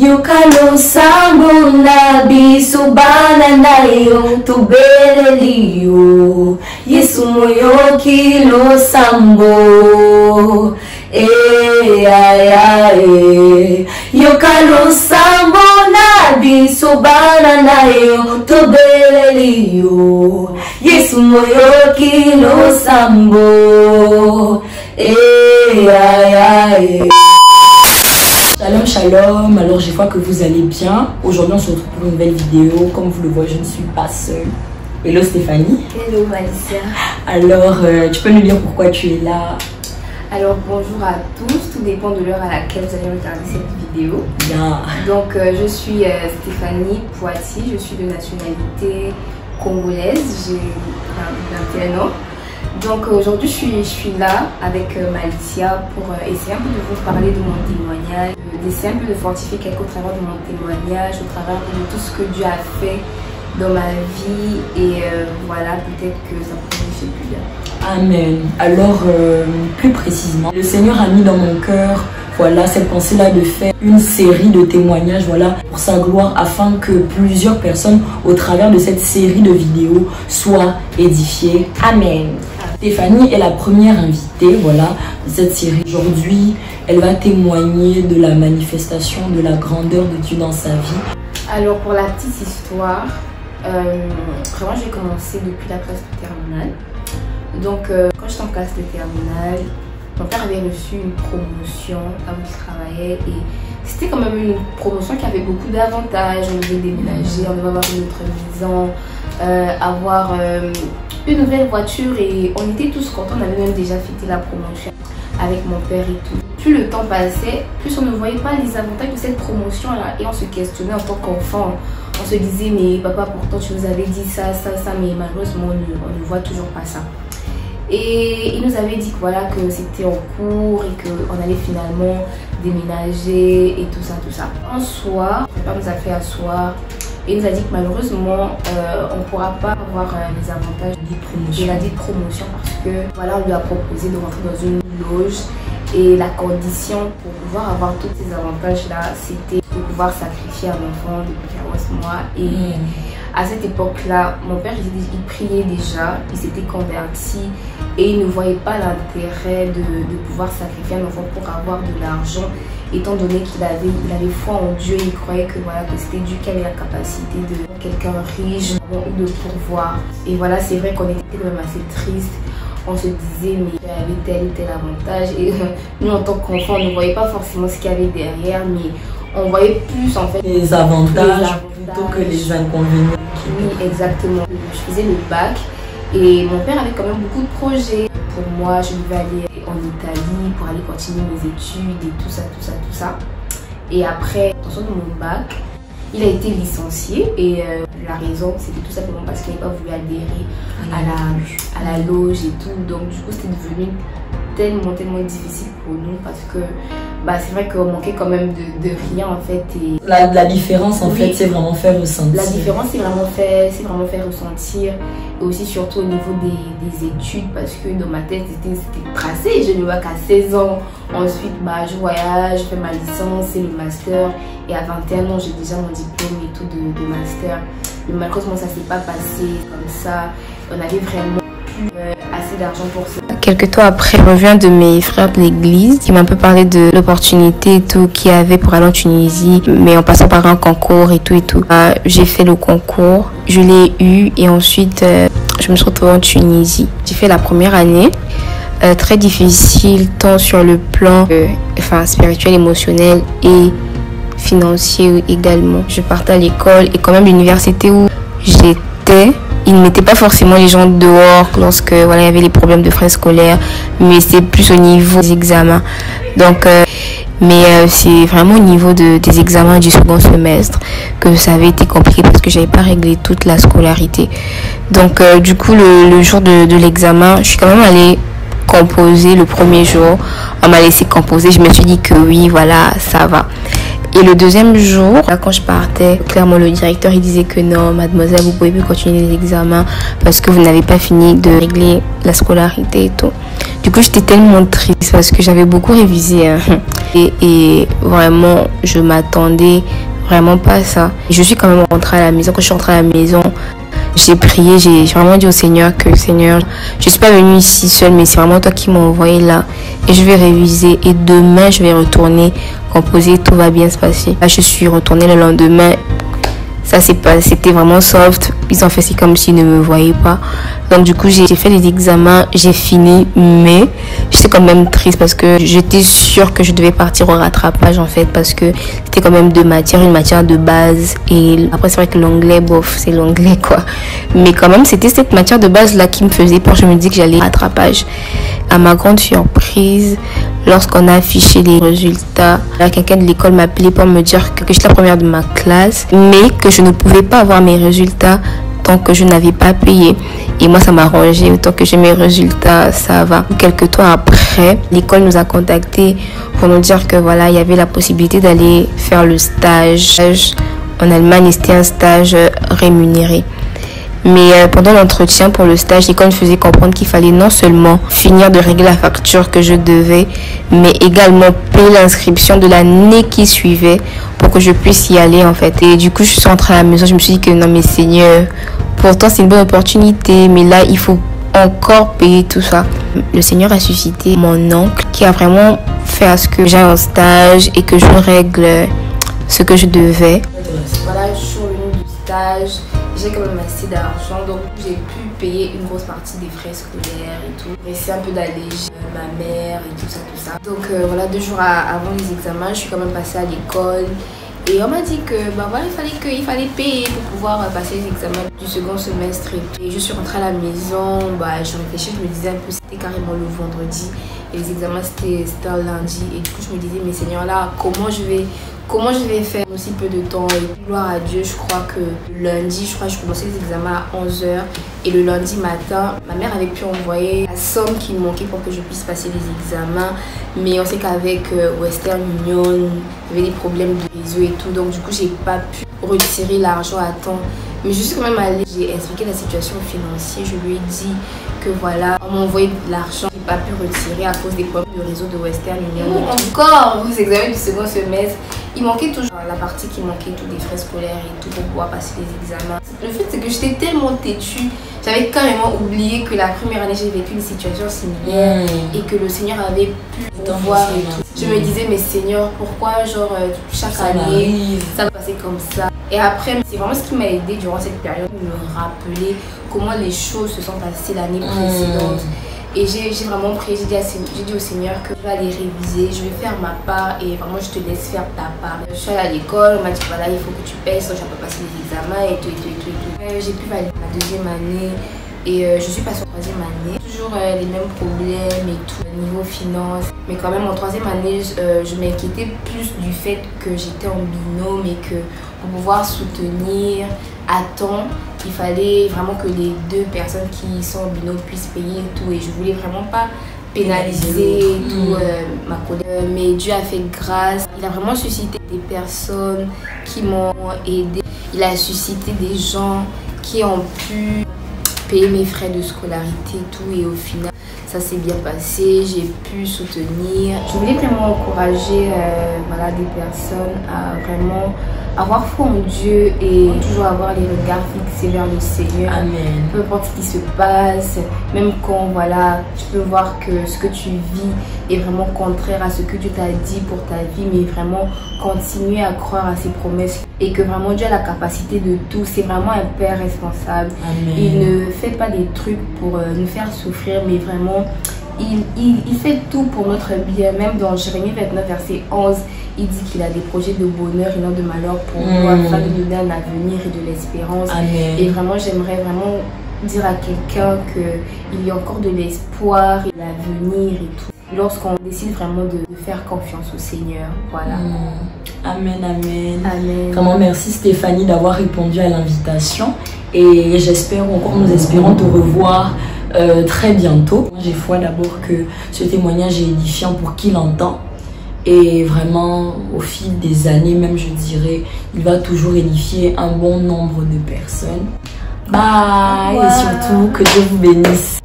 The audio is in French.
Yukalo sambo na bisubana na yo tubeleliyo Yesu moyo kilo sambo Yukalo sambo na bisubana na yo tubeleliyo Yesu moyo kilo sambo Shalom, shalom, alors je vois que vous allez bien. Aujourd'hui on se retrouve pour une nouvelle vidéo. Comme vous le voyez, je ne suis pas seule. Hello Stéphanie. Hello Malicia. Alors tu peux nous dire pourquoi tu es là? Alors bonjour à tous, tout dépend de l'heure à laquelle vous allez regarder cette vidéo. Bien. Donc je suis Stéphanie Poitiers, je suis de nationalité congolaise, j'ai 21 ans. Donc aujourd'hui je suis là avec Malicia pour essayer un peu de vous parler de mon témoignage, d'essayer un peu de fortifier quelque au travers de mon témoignage, au travers de tout ce que Dieu a fait dans ma vie et voilà, peut-être que ça pourrait me faire plus bien. Amen. Alors plus précisément, le Seigneur a mis dans mon cœur voilà cette pensée-là de faire une série de témoignages voilà pour sa gloire afin que plusieurs personnes au travers de cette série de vidéos soient édifiées. Amen. Stéphanie est la première invitée voilà, de cette série. Aujourd'hui, elle va témoigner de la manifestation de la grandeur de Dieu dans sa vie. Alors pour la petite histoire, vraiment j'ai commencé depuis la classe de terminale. Donc quand j'étais en classe de terminale, mon père avait reçu une promotion là où il travaillait et c'était quand même une promotion qui avait beaucoup d'avantages. On devait déménager, on devait avoir une autre maison, avoir une nouvelle voiture et on était tous contents. On avait même déjà fêté la promotion avec mon père et tout. Plus le temps passait, plus on ne voyait pas les avantages de cette promotion là et on se questionnait en tant qu'enfant. On se disait mais papa pourtant tu nous avais dit ça, mais malheureusement on ne voit toujours pas ça. Et il nous avait dit que voilà que c'était en cours et qu'on allait finalement déménager et tout ça. Un soir, mon père nous a fait asseoir et il nous a dit que malheureusement on ne pourra pas avoir les avantages de la dite promotion parce que voilà on lui a proposé de rentrer dans une loge et la condition pour pouvoir avoir tous ces avantages là c'était de pouvoir sacrifier un enfant de 14 mois et à cette époque-là, mon père il priait déjà, il s'était converti et il ne voyait pas l'intérêt de pouvoir sacrifier un enfant pour avoir de l'argent, étant donné qu'il avait foi en Dieu et il croyait que voilà que c'était Dieu qui avait la capacité de quelqu'un riche ou de pourvoir. Et voilà, c'est vrai qu'on était quand même assez triste. On se disait mais il y avait tel ou tel avantage et nous en tant qu'enfants on ne voyait pas forcément ce qu'il y avait derrière, mais on voyait plus en fait les avantages plutôt que les inconvénients. Oui, exactement. Je faisais le bac et mon père avait quand même beaucoup de projets. Pour moi, je devais aller en Italie pour aller continuer mes études et tout ça. Et après, attention de mon bac, il a été licencié et la raison c'était tout simplement parce qu'il n'avait pas voulu adhérer à la loge et tout. Donc du coup, c'était devenu tellement difficile pour nous parce que c'est vrai qu'on manquait quand même de rien en fait. Et la différence en fait c'est vraiment faire ressentir. La différence c'est vraiment faire ressentir et aussi surtout au niveau des études parce que dans ma tête c'était tracé. Je ne vois qu'à 16 ans. Ensuite je voyage, je fais ma licence et le master et à 21 ans j'ai déjà mon diplôme et tout de master. Mais malheureusement ça s'est pas passé comme ça. On avait vraiment assez d'argent pour ça. Quelques temps après, je reviens de mes frères de l'église qui m'ont un peu parlé de l'opportunité et tout qu'il y avait pour aller en Tunisie, mais en passant par un concours et tout. J'ai fait le concours, je l'ai eu et ensuite je me suis retrouvée en Tunisie. J'ai fait la première année, très difficile tant sur le plan spirituel, émotionnel et financier également. Je partais à l'école et quand même l'université où j'étais, ils ne mettaient pas forcément les gens dehors lorsque voilà, il y avait les problèmes de frais scolaires, mais c'est plus au niveau des examens. Donc, c'est vraiment au niveau des examens du second semestre que ça avait été compliqué parce que j'avais pas réglé toute la scolarité. Donc, du coup, le jour de l'examen, je suis quand même allée composer le premier jour. On m'a laissé composer, je me suis dit que oui, voilà, ça va. Et le deuxième jour, là, quand je partais, clairement le directeur il disait que non, mademoiselle, vous pouvez plus continuer les examens parce que vous n'avez pas fini de régler la scolarité et tout. Du coup, j'étais tellement triste parce que j'avais beaucoup révisé. Hein. Et vraiment, je m'attendais vraiment pas à ça. Je suis quand même rentrée à la maison. Quand je suis rentrée à la maison, j'ai prié, j'ai vraiment dit au Seigneur que Seigneur, je suis pas venue ici seule, mais c'est vraiment toi qui m'as envoyé là. Et je vais réviser. Et demain, je vais retourner composer. Tout va bien se passer. Là, je suis retournée le lendemain. Ça, c'était vraiment soft. Ils ont fait c'est comme s'ils ne me voyaient pas. Donc, du coup, j'ai fait les examens, j'ai fini, mais j'étais quand même triste parce que j'étais sûre que je devais partir au rattrapage, en fait, parce que c'était quand même deux matières, une matière de base. Et après, c'est vrai que l'anglais, bof, c'est l'anglais, quoi. Mais quand même, c'était cette matière de base-là qui me faisait peur. Je me dis que j'allais au rattrapage. À ma grande surprise, lorsqu'on a affiché les résultats, quelqu'un de l'école m'a appelé pour me dire que j'étais la première de ma classe, mais que je ne pouvais pas avoir mes résultats tant que je n'avais pas payé. Et moi, ça m'a arrangé. Tant que j'ai mes résultats, ça va. Quelques temps après, l'école nous a contactés pour nous dire que voilà, il y avait la possibilité d'aller faire le stage en Allemagne. Et c'était un stage rémunéré. Mais pendant l'entretien pour le stage, l'école me faisait comprendre qu'il fallait non seulement finir de régler la facture que je devais, mais également payer l'inscription de l'année qui suivait pour que je puisse y aller en fait. Et du coup, je suis rentrée à la maison, je me suis dit que non mais Seigneur, pourtant c'est une bonne opportunité, mais là il faut encore payer tout ça. Le Seigneur a suscité mon oncle qui a vraiment fait à ce que j'aille en stage et que je règle ce que je devais. Voilà, je suis revenue du stage. J'ai quand même assez d'argent, donc j'ai pu payer une grosse partie des frais scolaires et tout. Essayer un peu d'alléger ma mère et tout ça. Donc voilà, 2 jours avant les examens, je suis quand même passée à l'école. Et on m'a dit que bah voilà, il fallait payer pour pouvoir passer les examens du second semestre. Et je suis rentrée à la maison, bah, je réfléchis, je me disais un peu, c'était carrément le vendredi. Et les examens, c'était un lundi. Et du coup, je me disais, mais Seigneur, là, comment je vais faire aussi peu de temps? Et gloire à Dieu, je crois que lundi, je commençais les examens à 11h. Et le lundi matin, ma mère avait pu envoyer la somme qui me manquait pour que je puisse passer les examens. Mais on sait qu'avec Western Union, il y avait des problèmes de réseau et tout. Donc du coup, j'ai pas pu retirer l'argent à temps. Mais je suis quand même allée, j'ai expliqué la situation financière. Je lui ai dit que voilà, on m'a envoyé de l'argent. J'ai pas pu retirer à cause des problèmes de réseau de Western Union. Encore aux examens du second semestre, il manquait toujours la partie qui manquait, tous les frais scolaires et tout pour pouvoir passer les examens. Le fait c'est que j'étais tellement têtue, j'avais carrément oublié que la première année j'ai vécu une situation similaire et que le Seigneur avait pu voir et tout. Je me disais mais Seigneur, pourquoi genre chaque année ça va passer comme ça? Et après c'est vraiment ce qui m'a aidé durant cette période, de me rappeler comment les choses se sont passées l'année précédente. Et j'ai vraiment prié, j'ai dit au Seigneur que je vais aller réviser, je vais faire ma part et vraiment je te laisse faire ta part. Je suis allée à l'école, on m'a dit voilà, il faut que tu payes, sinon je peux passer les examens et tout. J'ai pu valider ma 2e année et je suis passée en 3e année. Toujours les mêmes problèmes et tout, niveau finance. Mais quand même en 3e année, je m'inquiétais plus du fait que j'étais en binôme et que pour pouvoir soutenir à temps, il fallait vraiment que les 2 personnes qui sont en binôme puissent payer et tout. Et je voulais vraiment pas pénaliser tout ma collègue. Mais Dieu a fait grâce. Il a vraiment suscité des personnes qui m'ont aidé. Il a suscité des gens qui ont pu payer mes frais de scolarité et tout. Et au final, ça s'est bien passé. J'ai pu soutenir. Je voulais vraiment encourager voilà, des personnes à vraiment avoir foi en Dieu et toujours avoir les regards fixés vers le Seigneur. Amen. Peu importe ce qui se passe, même quand voilà, tu peux voir que ce que tu vis est vraiment contraire à ce que Dieu t'a dit pour ta vie, mais vraiment continuer à croire à ses promesses et que vraiment Dieu a la capacité de tout. C'est vraiment un Père responsable. Amen. Il ne fait pas des trucs pour nous faire souffrir, mais vraiment il fait tout pour notre bien. Même dans Jérémie 29 verset 11, il dit qu'il a des projets de bonheur et non de malheur pour nous, afin de donner un avenir et de l'espérance. Et vraiment, j'aimerais vraiment dire à quelqu'un qu'il y a encore de l'espoir et l'avenir et tout. Lorsqu'on décide vraiment de faire confiance au Seigneur. Voilà. Amen, amen. Amen. Vraiment, merci Stéphanie d'avoir répondu à l'invitation. Et j'espère, encore nous espérons te revoir très bientôt. J'ai foi d'abord que ce témoignage est édifiant pour qui l'entend. Et vraiment, au fil des années, même je dirais, il va toujours édifier un bon nombre de personnes. Bye. Et surtout, que Dieu vous bénisse.